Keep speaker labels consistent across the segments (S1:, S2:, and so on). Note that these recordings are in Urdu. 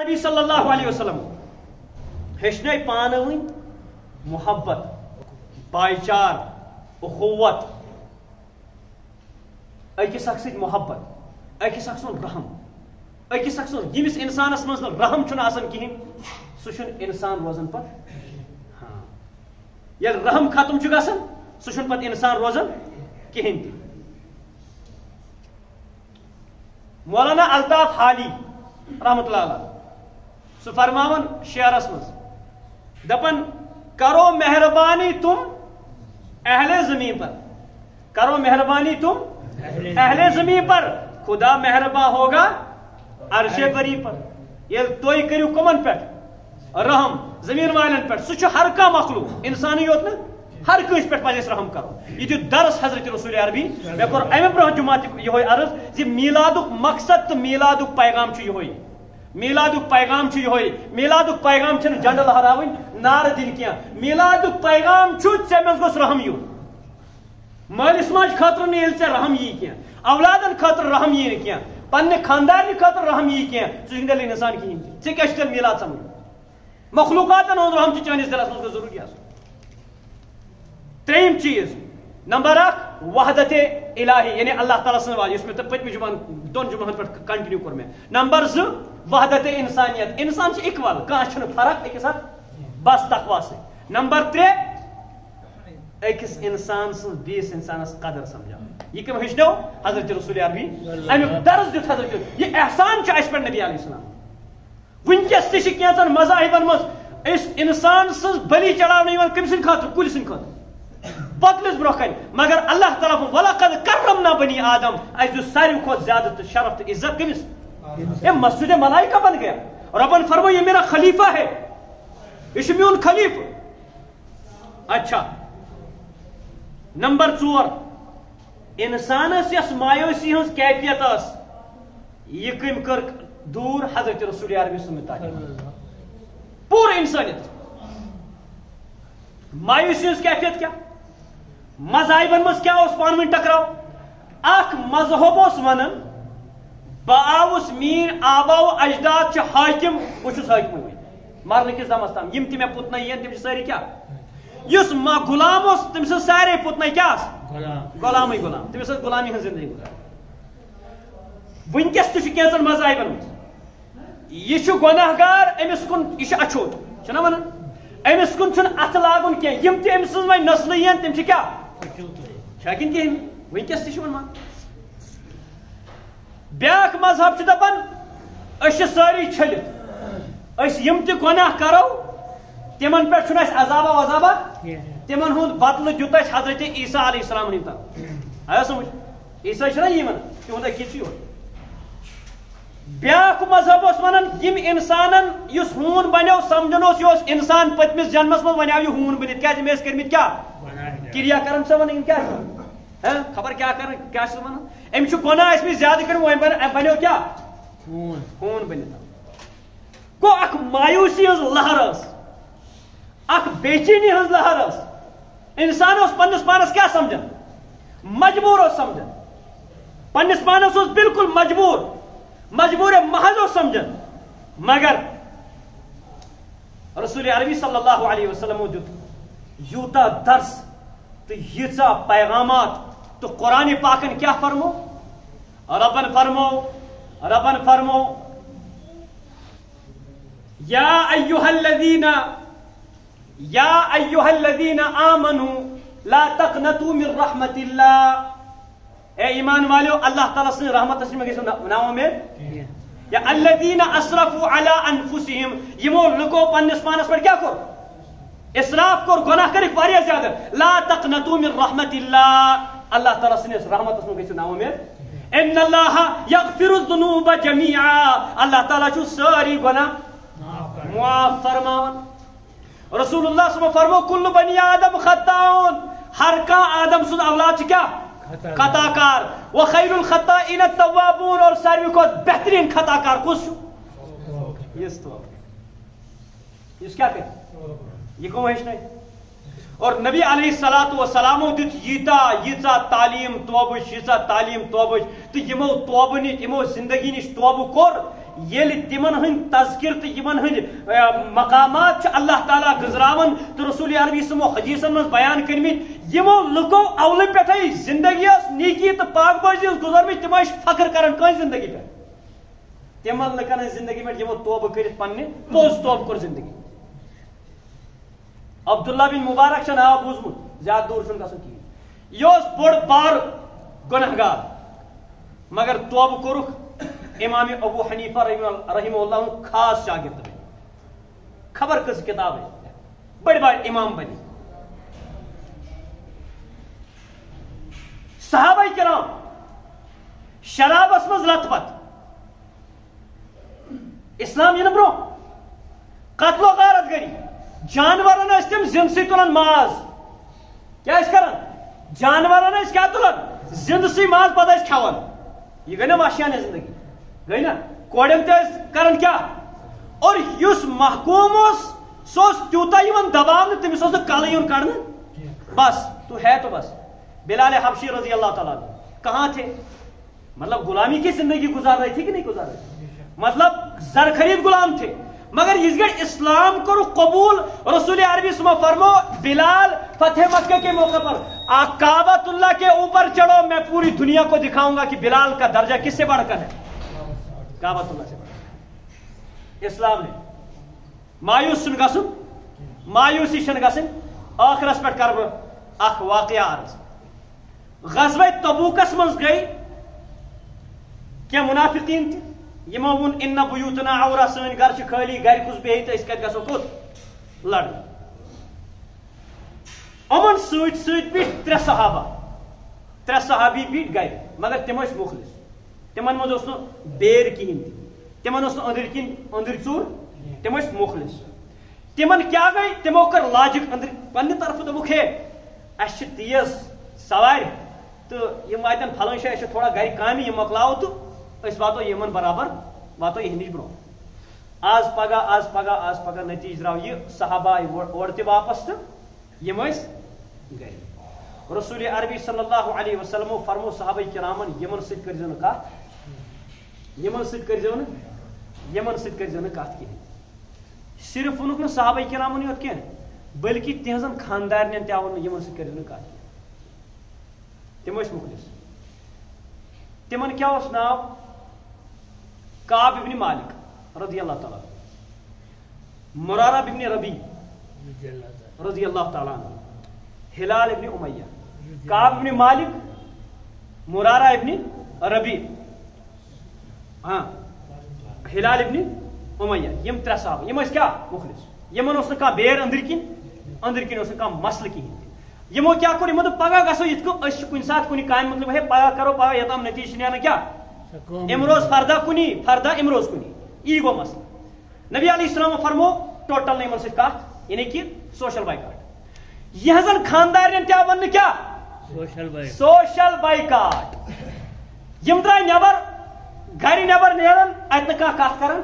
S1: نبی صلی اللہ علیہ وسلم ہیچنے پانوی محبت بائی چار اخوت اکس اکھ سۭتۍ محبت اکس اکھ سُنٛد رحم اکس اکھ سُنٛد ییٚمِس اِنسانس منٛز نہٕ رحم چھُنہٕ آسان کِہیٖنۍ سُہ چھُنہٕ اِنسان روزان پتہٕ ہاں ییٚلہِ رحم ختم چھُ گژھان سُہ چھُنہٕ پتہٕ اِنسان روزان کِہیٖنۍ تہِ مولانا الطاف حالی رحمۃ اللہ علیہ سُہ فرماون شعرس منٛز دپان کرو مہربانی تم اہل زمین پر کرو مہربانی تم اہل زمین پر خدا مہربان ہوگا عرش بری پر ییٚلہِ تُہۍ کٔرِو کٕمن پٮ۪ٹھ رحم زمین والٮ۪ن پٮ۪ٹھ سُہ چھُ ہر کانٛہہ مخلوق اِنسانٕے یوت نہٕ ہر کٲنٛسہِ پٮ۪ٹھ پزِ اَسہِ رحم کرُن یہِ دیُت درس حضرت رسول عربی مےٚ کوٚر امہِ برونٛہہ جمعہ تہِ یِہوے عرض زِ میلادُک مقصد تہٕ میلادُک پیغام چھُ یِہوے میلادُک پیغام چھُ یِہوے میلادُک پیغام چھُنہٕ جنڈٕ لہراوٕنۍ نعرٕ دِنۍ کینٛہہ میلادُک پیغام چھُ ژےٚ منٛز گوٚژھ رحم یُن مٲلِس ماجہِ خٲطرٕ نہٕ ییٚلہِ ژےٚ رحم یی کینٛہہ اولادن خٲطرٕ رحم یی نہٕ کینٛہہ پننہِ خاندارنہِ خٲطرٕ رحم یی کینٛہہ ژٕ چھُکھ تیٚلہِ اِنسان کِہیٖنۍ تہِ ژےٚ کیٛاہ چھُ تیٚلہِ میلاد سمجھُن مخلوقاتن ہُنٛد رحم چھُ چٲنِس دِلس منٛز گوٚژھ ضروٗری آسُن ترٛیٚیِم چیٖز نمبر اکھ وحدت الہی یعنی اللہ تعالیٰ سٕنٛز واج یُس مےٚ پٔتمہِ جُمعن دۄن جُمعن پٮ۪ٹھ کنٹِنیوٗ کوٚر مےٚ نمبر زٕ وحدت انسانیت انسان چھُ اِکول کانٛہہ چھُنہٕ فرق أکِس اکھ بس تقوا سۭتۍ نمبر ترٛےٚ أکِس انسان سٕنٛز بیٚیِس انسانس قدر سمجھاوٕنۍ یہ کم ہیٚچھنو حضرت رسول عربی امیُک درس دیُت حضرت یہ احسان چھُ اَسہِ پٮ۪ٹھ نبی علیہ السلام وٕنکیٚس تہِ چھِ کینٛژن مذاہبن منٛز أسۍ انسان سٕنٛز بلی چڑاونہٕ یِوان کٔمۍ سٕنٛدِ خٲطرٕ کُلۍ سٕنٛدِ خٲطرٕ پۄتلِس برونٛہہ کنہِ مگر اللہ تعالیٰ ولقد کرمنا بنی آدم اَسہِ دیُت ساروی کھۄتہٕ زیادٕ تہٕ شرف تہٕ عزت کٔمِس یہ مسجد ملائکہ بن گیا ربن فرمایا یہ میرا خلیفہ ہے یہ چھُ میون خلیفہ اچھا نمبر ژور انسانس یس مایوسی ہٕنٛز کیفیت ٲس یہِ کٔمۍ کٔر دوٗر حضرت رسول عربی سٕنٛز تعلیٖم پوٗرٕ انسانیت مایوسی ہٕنٛز کیفیت کیٛاہ مذاہبن منٛز کیٛاہ اوس پانہٕ ؤنۍ ٹکراو اکھ مذہب اوس ونان بہٕ آوُس میٲنۍ آباو اجداد چھِ حٲکِم بہٕ چھُس حٲکِمٕے وۄنۍ مرنہٕ کِس دمس تام یِم تہِ مےٚ پُتنہٕ یِن تِم چھِ سٲری کیٛاہ یُس غلام اوس تٔمۍ سٕنٛز سارے پُتنہٕ کیٛاہ آسہٕ غلامٕے غلام تٔمِس ٲس غلامی ہٕنٛز زندگی گُزاران وٕنکیٚس تہِ چھُ کینٛژن مذاہبن منٛز یہِ چھُ گۄناہ گار أمِس کُن یہِ چھُ اچھوت چھُنہ ونان أمِس کُن چھُنہٕ اَتھٕ لاگُن کینٛہہ یِم تہِ أمۍ سٕنٛز وۄنۍ نسلہٕ یِن تِم چھِ کیٛاہ چھا کِنہٕ کِہیٖنۍ وٕنکیٚس تہِ چھُ وۄنۍ بیاکھ مذہب چھُ دپان أسۍ چھِ سٲری چھٔلِتھ أسۍ یِم تہِ گۄناہ کرو تِمن پٮ۪ٹھ چھُنہٕ اَسہِ عذابا وذابا تِمن ہُنٛد بدلہٕ دیُت اَسہِ حضرت عیسیٰ علیہ السلام ہٕنٛدِ طرفہٕ آیا سمجھ عیسیٰ چھُنہ یی ونان تِہُنٛد عقیٖدٕ چھُ یِہوے بیاکھ مذہب اوس ونان یِم انسانن یُس ہوٗن بنیو سمجھن اوس یہِ اوس انسان پٔتمِس جنمس منٛز بنیو یہِ ہوٗن بٔنِتھ کیٛازِ أمۍ ٲسۍ کٔرمٕتۍ کیٛاہ کریا کرم سا ونان یِم کیٛاہ چھِ خبر کیٛاہ کران کیٛاہ چھِ ونان أمۍ چھُ گۄناہ ٲسمٕتۍ زیادٕ کٔرمٕتۍ وۄنۍ بنیو کیٛاہ ہوٗن بٔنِتھ گوٚو اکھ مایوسی ہٕنٛز لہر ٲس اکھ بے چینی ہٕنٛز لہر ٲس انسان اوس پننس پانس کیٛاہ سمجھان مجبوٗر اوس سمجھان پننس پانس اوس بالکل مجبوٗر محض اوس سمجھان مگر رسول عربی صلی اللہ علیہ وسلمو دیُت یوٗتاہ درس تہٕ ییٖژاہ پیغامات تہٕ قرآنِ پاکن کیٛاہ فرمو ربن فرمو یا ایُّہا الذین آمنوا لا تقنطوا من رحمت اللہ اے ایمان والو اللہ تعالیٰ سٕنٛدِ رحمتس منٛز گژھِو نا اُمید یا الذین اسرفوا علی انفسہم یِمو لُکو پننس پانس پٮ۪ٹھ کیٛاہ کوٚر اسراف کوٚر گۄناہ کٔرِکھ واریاہ زیادٕ لا تقنطوا من رحمت اللہ اللہ تعالیٰ سٕنٛدِس رحمتس منٛز گژھِو نا اُمید ان اللہ یغفر الذنوب جمیعا اللہ تعالیٰ چھُ سٲری گۄناہ معاف فرماوان رسول اللہ صلی اللہ علیہ وسلم فرمو کل بنی آدم خطاؤن ہر کانٛہہ آدم سُنٛد اولاد چھُ کیٛاہ خطا کار وخیر الخطائین التوابون اور ساروی کھۄتہٕ بہتریٖن خطا کار کُس چھُ یُس کیٛاہ کرِ یہِ کٕمو ہیٚچھنٲے اور نبی علیہ الصلوۃ والسلامو دیُت ییٖژاہ تعلیٖم توبٕچ تہٕ یِمو توبہٕ نِش یِمو زندگی نِش توبہٕ کوٚر یل تمن ہند تذکر تو یمن ہند مقامات اللہ تعالیٰ گزراون تو رسول عربی سمو حدیثن من بیان کرمت یمو لکو اول پہ زندگی نیکی تو پاک بازی گزرمت تم فخر کران کن زندگی پہ تمن لکن زندگی پہ یمو توبہ کرت پنہ پوز توبہ کر زندگی. عبداللہ بن مبارک چھ ناو بوزمت زیادہ دور چھ گژھن کہین یہ بوڑ بار گنہگار مگر توبہ کورک امام ابو حنیفہ رحمہ اللہ خاص شاگرد خبر کس کتاب ہے بڑے بڑے امام بنی. صحابہ کرام شرابس مز لت پت اسلام ین برو قتل و غارت گری جانورن تم زند سی تلان ماز کیا کران جانورن کیا تلان زند سی ماز پتہ کھوان یہ گئی نا وحشیانہ زندگی گئی نا کوڑن کران کیا اور اس محکوم سو تیوتا دباؤ تمس کل یون کڑنا بس تو ہے تو بس. بلال حبشی رضی اللہ تعالیٰ کہاں تھے مطلب غلامی کی زندگی گزار رہی تھی کہ نہیں گزار رہی تھی مطلب زر خرید غلام تھے مگر اس گئے اسلام کرو قبول رسول عربی سما فرمو بلال فتح مکہ کے موقع پر کعبۃ اللہ کے اوپر چڑھو میں پوری دنیا کو دکھاؤں گا کہ بلال کا درجہ کس سے بڑھ کر ہے کعبۃ اللہ سے بڑھ. اسلام نے مایوس چھن گژھن مایوسی چھن گژھن. آخرس پہ کر اخ واقعہ عرض غزوہ تبوکس مز گئی کیا منافقین تھے یمو ون ان بیوتنا عورہ سن گھر چھ خالی گھر کس بہت اس کت گژھو کت لڑ امن سۭتۍ سۭتۍ بیٹھ ترے صحابی بیٹھ گھر مگر تم ٲسۍ مخلص تمن مز اوس نہٕ بیر کہین تہ تمن اوس نہٕ أنٛدرۍ کِنۍ أنٛدرۍ ژوٚر تم ٲسۍ مخلص. تمن کیا گئی تمو کر لاجک أنٛدرۍ پننہِ طرفہٕ دوٚپُکھ ہے اَسہِ چھِ تیز سوارِ تہٕ یِم واتن پھلٲنۍ جایہِ اَسہِ چھِ تھوڑا گرِ کامہِ یِم مۄکلاوو تہٕ أسۍ واتو یِمن برابر واتو یِہنٛدِ نِش برونٛہہ. آز پگاہ نتیجہ درٛاو یہِ صحابہ آیہِ اورٕ تہِ واپس تہٕ یِم ٲسۍ گرِ. رسول عربی صلی اللہ علیہ وسلم فرمو صحابہ کرامن یمن سۭتۍ کٔرۍزیو نہٕ کتھ یمن سۭتۍ کٔرۍزیو نہٕ کتھ کِہیٖنۍ. صرف ووٚنُکھ نہٕ صحابہ کرامن یوت کینٛہہ بلکہ تہنٛزن خاندارنٮ۪ن تہِ آوُن نہٕ یمن سۭتۍ کٔرِو نہٕ کتھ کینٛہہ تم ٲسۍ مخلص. تمن کیا اوس ناو کعب ابن مالک رضی اللہ تعالیٰ مرارہ ابن ربی رضی اللہ تعالیٰ عنہ ہلال ابن امیہ کعب ابن مالک مرارہ ابن ربی ہاں ہلال ابن امیہ یم ترے صحابہ یم ٲسۍ کیا مخلص یمن اوس نہٕ کانٛہہ بیر أنٛدرۍ کِنۍ اوس نہٕ کانٛہہ مسلہٕ کِہیٖنۍ. یمو کیا کوٚر یمو دوٚپ پگاہ گژھو یِتھ کٔنۍ أسۍ چھِ کُنہِ ساتہٕ کُنہِ کامہِ مطلب ہے پگاہ کرو پگاہ یوٚتام نتیجہ چھِ نیران کیا أمۍ روز فردہ کُنی فردہ أمۍ روز کُنی یی گوٚو مسلہٕ. نبی علیہ السلام فرمو ٹوٹل نہٕ یمن سۭتۍ کتھ یعنی کہ سوشل بائیکاٹ. یہنٛزن خاندارٮ۪ن تہِ آو وننہٕ کیا سوشل بائیکاٹ. یم درٛاے نٮ۪بر گرِ نٮ۪بر نیران اتہِ نہٕ کانٛہہ کتھ کران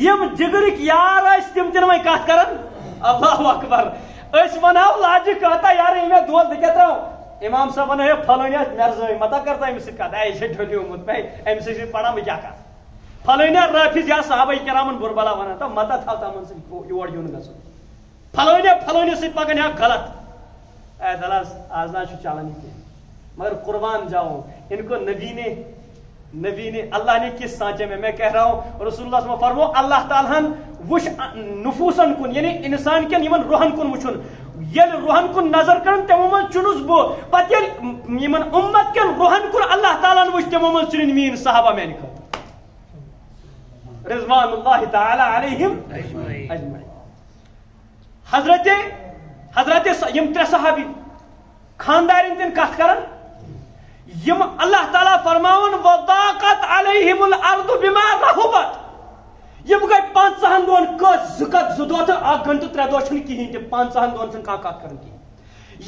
S1: یم جگرٕکۍ یار ٲسۍ تِم تہِ نہٕ وۄنۍ کتھ کران. اللہ اکبر. أسۍ ونہو لاجہِ کہتا یار مےٚ دۄد بہٕ کیٛاہ تراو امام صاحب ونو ہے پھلٲنۍ ٲس مرزٲے متا کرتا أمِس سۭتۍ کتھ اے یہِ چھِ ڈھولیومُت بھائی أمۍ سۭتۍ چھِ پران بہٕ کیٛاہ کتھ پھلٲنۍ رٲفِظ یا صحابہ کرامن بُرٕ بلا ونان تہٕ متا تھاو تمن سۭتۍ یور یُن گژھُن پھلٲنۍ سۭتۍ پکان یا غلط اے دلاس آز نہ چھُ چلان یہِ کینٛہہ مگر قربان جاؤں ان کو نبی نے اللہ نے کس سانچے میں کہہ رہا ہوں رسول اللہ صلی اللہ علیہ وسلم فرمو اللہ تعالیٰ وش نفوسن کن یعنی انسان کن یمن روحن کن وچھن یل روحن کن نظر کرن تمو من چنس بو پتہ یل یمن امت کن روحن کن اللہ تعالیٰ وچھ تمو من چن مین صحابہ میانہ خاطر رضوان اللہ تعالی علیہم اجمعین. حضرت یم ترے صحابی خاندارن تن کت کرن یم اللہ تعالیٰ فرماون وضاقت علیہم الارض بما رحبت یم گئی 5 دۄہن کس زٕ دۄہ تہٕ 1 گھنٹہٕ 3 دۄہ چھنہٕ کہین تہِ 5 دۄہن چھنہٕ کانٛہہ کتھ کران کہین.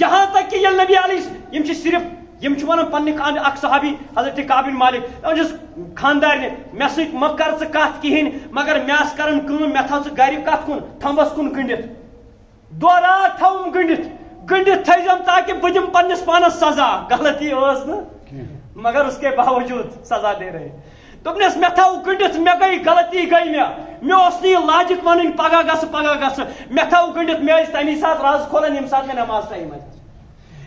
S1: یہاں تک کہ ییٚلہِ نبی علیہ یم چھِ صرف یم چھِ ونان پننہِ اکھ صحابی حضرت کعب بن مالک چھُس خاندارنہِ مےٚ سۭتۍ مہ کر ژٕ کتھ کہین مگر مےٚ آس کران کٲم مےٚ تھاو ژٕ گرِ کتھ کُن تھمبس کُن گٔنڈِتھ دۄہ رات تھاوُم گٔنڈِتھ تھٲیزم تاکہ بہٕ دِمہٕ پننس پانس سزا غلطی ٲس نہٕ مگر اس کے باوجود سزا دے رہے. دوپنس مے تھو گنڈت مے گئی غلطی گئی مے اوس نہ لاجک ونن پگہ گژھ مے تھو گنڈت مے ٲسۍ تمی سات راز کھولان ییٚمہِ سات مے نماز ٹایم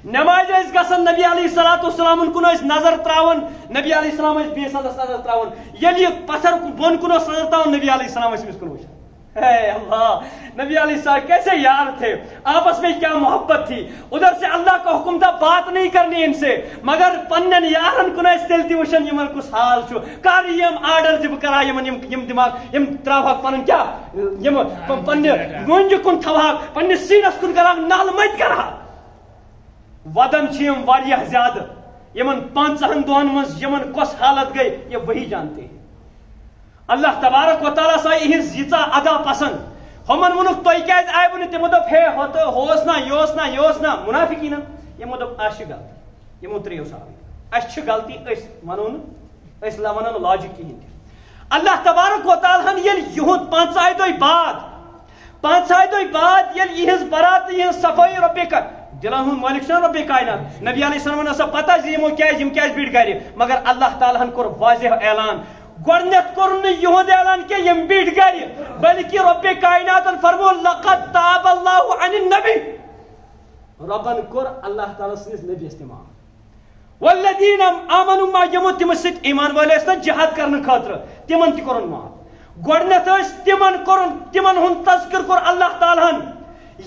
S1: نماز ٲسۍ گژھان نبی علیہ الصلوۃ والسلام کُن ٲسۍ نظر تراوان نبی علیہ السلام ٲسۍ بیٚیِس اَندَس نظر تراوان ییٚلہِ یہِ پتھر بۄن کُن اوس نظر تراوان نبی علیہ السلام ٲسۍ أمِس کُن وٕچھان اے اللہ نبی علیہ السلام کیسے یار تھے آپس میں کیا محبت تھی ادھر سے اللہ کا حکم تھا بات نہیں کرنی ان سے مگر پنن یارن کن تیل تہ وچھان یمن کس حال چھُ کر یم آرڈر تہ بہ کرا یم دماغ یم تراوہک پنن کیا یم پنہ گونج کن تھوہک پنہ سینس کن کرا نال مت کرا ودن چھ یم واریاہ زیادہ یمن 5 دۄہن منٛز یمن کس حالت گئی یہ وہی جانتے ہیں اللہ تبارک و تعالیٰ سا یہز ییژا ادا پسند ہمن ونک تُہۍ کیازِ آیوٕ نہٕ تِمو دوٚپ ہے ہوس نا یہ اوس نا منافقیٖنن یمو دوٚپ اَسہِ چھِ غلطی یمو ترٛیو سوال اَسہِ چھِ غلطی أسۍ وَنو نہٕ أسۍ وَنو نہٕ لاجِک کِہیٖنۍ تہِ اللہ تبارک و تعالیٰ ہن ییٚلہِ یِہُنٛد 5 دۄہہِ بعد ییٚلہِ یِہٕنٛز برات تہٕ یِہٕنٛز صفٲیی رۄبے کر دلن ہُنٛد مٲلِک چھُنہ رۄبے کاینات نبی علیہ السلام ٲس پتہ زِ یِم کیازِ بیٖٹھۍ گرِ مگر اللہ تعالیٰ ہن کوٚر واضح اعلان گۄڈنیتھ کوٚر نہٕ یِہُنٛد اعلان کینٛہہ یِم بیٖٹھۍ گرِ بلکہ رۄبِ کایناتن فرمو لقد تاب اللہ عن النبی رۄبن کوٚر اللہ تعالیٰ سٕنٛدِس نبیَس تہِ معاف والذین آمنوا ما یِمو تِمن سۭتۍ ایمان وٲلۍ ٲسۍ نا جہاد کرنہٕ خٲطرٕ تِمن تہِ کوٚرُن معاف گۄڈنیتھ ٲسۍ تِمن ہُنٛد تذکر کوٚر اللہ تعالیٰ ہن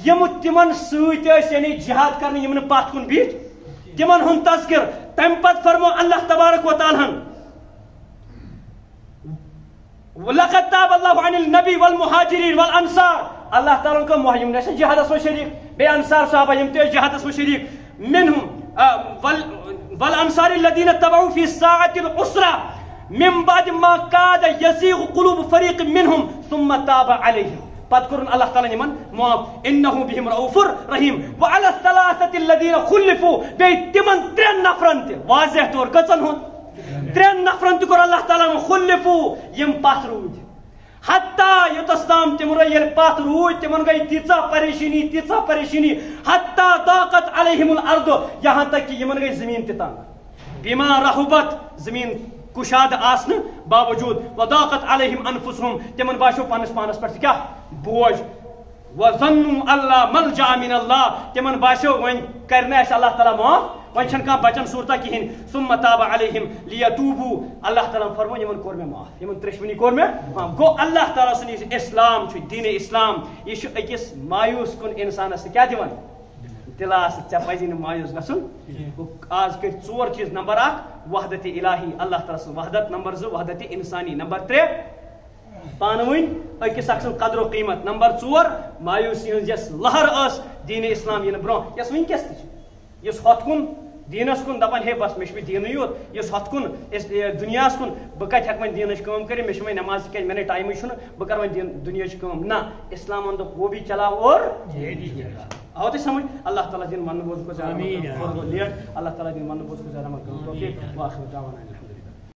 S1: یم تِمن سۭتۍ ٲسۍ یعنی جہاد کرنہٕ یم نہٕ پتھ کُن بیٖٹھۍ تِمن ہُنٛد تذکر تمہِ پتہٕ فرمو اللہ تبارک و تعالیٰ ہن لقد تاب اللہ عن النبی والمہاجرین والانصار اللہ تعالیٰ کو یم نہ جہادس میں شریک بے انصار صحابہ یم تہ جہادس میں شریک منہم والانصار الذين تبعوا في الساعة العسرى من بعد ما كاد يزيغ قلوب فريق منهم ثم تاب عليهم پتہ کوٚرُن اللہ تعالیٰ یمن معاف انه بهم رؤوف رحیم وعلى الثلاثة الذين خلفوا بیٚیہِ تِمن 3 نفرن تہِ واضح طور کٔژن ہُنٛد 3 نفرن تہِ کوٚر اللہ تعالیٰ خلفوا یم پتھ روٗدۍ حتیٰ یوٚتس تام تِم ییٚلہِ پتھ روٗدۍ تِمن گٔے تیٖژاہ پریشٲنی حتیٰ ضاقت علیہم الارض یہاں تک کہ یمن گٔے زمین تہِ تنگ بما رحبت زمین کشاد آسنہٕ باوجود وضاقت علیہم انفسہم تِمن باسیو پننس پانس پٮ۪ٹھ کیاہ بوج وظنوا اللہ ملجا من اللہ تِمن باسیو وۄنۍ کرِ نہٕ اَسہِ اللہ تعالیٰ معاف وۄنۍ چھنہٕ کانٛہہ بچن صوٗرتا کِہیٖنۍ ثم تاب علیہم لیتوبوا اللہ تعالیٰ فرمو یمن کوٚر مےٚ معاف یمن 3 کوٚر مےٚ معاف گوٚو اللہ تعالیٰ سُنٛد یُس اسلام چھُ دیٖنِ اسلام یہِ چھُ أکِس مایوٗس کُن انسانس کیاہ دِوان دلاس ژےٚ پزی نہٕ مایوٗس گژھُن آز کٔرۍ 4 چیٖز نمبر 1 وحدت الہی اللہ تعالیٰ سٕنٛز وحدت نمبر 2 وحدت انسانی نمبر 3 پانہٕ ؤنۍ أکِس اکھ سٕنٛز قدر و قیٖمت نمبر 4 مایوٗسی ہٕنٛز یۄس لہر ٲس دیٖنِ اسلام یِنہٕ برونٛہہ یۄس وٕنکیٚس تہِ چھِ یُس ہۄتھ کُن دیٖنس کُن دپان ہے بس مےٚ چھُ وۄنۍ دیٖنٕے یوت یُس ہۄتھ کُن دُنیاہس کُن بہٕ کتہِ ہٮ۪کہٕ وۄنۍ دیٖنٕچ کٲم کٔرِتھ مےٚ چھِ وۄنۍ نٮ۪ماز تِکیازِ مےٚ نَے ٹایمٕے چھُنہٕ بہٕ کرٕ وۄنۍ دُنیاہٕچ کٲم نہ اسلامن دوٚپ وہ بھی چلاو اور آو تۄہہِ سمجھ اللہ تعالیٰ دِنۍ وننہٕ بوزنہٕ کھۄتہٕ زیادٕ لیٹ اللہ تعالیٰ دِنۍ وننہٕ بوزنہٕ کھۄتہٕ زیادٕ توفیٖق واخر دعوانا